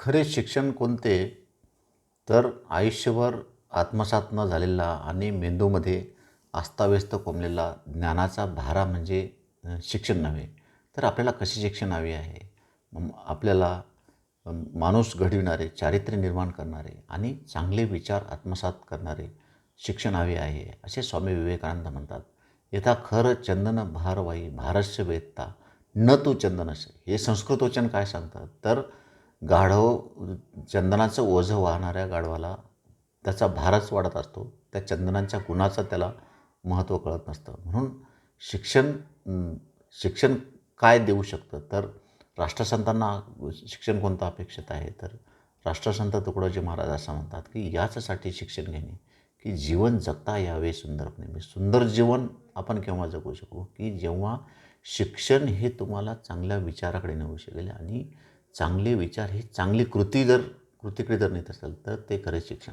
खरे शिक्षण कोणते? तर आयुष्यभर आत्मसात न झालेला आणि मेंदूमध्ये अस्ताव्यस्त कोंबलेला ज्ञानाचा भारा म्हणजे शिक्षण नव्हे. तर आपल्याला कसे शिक्षण हवे आहे? आपल्याला माणूस घडविणारे, चारित्र्य निर्माण करणारे आणि चांगले विचार आत्मसात करणारे शिक्षण हवे आहे, असे स्वामी विवेकानंद म्हणतात. "यथा खर चंदन भारवाई भारस्य वेत्ता, न तू चंदनस्य." हे संस्कृत वचन काय सांगतात? तर गाढव चंदनाचं ओझं वाहणाऱ्या गाढवाला त्याचा भारच वाढत असतो. त्या चंदनाच्या गुणाचं त्याला महत्त्व कळत नसतं. म्हणून शिक्षण शिक्षण काय देऊ शकतं? तर राष्ट्रसंतांना शिक्षण कोणतं अपेक्षित आहे? तर राष्ट्रसंत तुकडोजी महाराज असं म्हणतात, की याच्यासाठी शिक्षण घेणे, की जीवन जगता यावे सुंदरपणे. म्हणजे सुंदर जीवन आपण केव्हा जगू शकू? की जेव्हा शिक्षण हे तुम्हाला चांगल्या विचाराकडे नेऊ शकेल आणि चांगले विचार ही चांगली कृतीकडे जर नेत असेल तर ते खरे शिक्षण.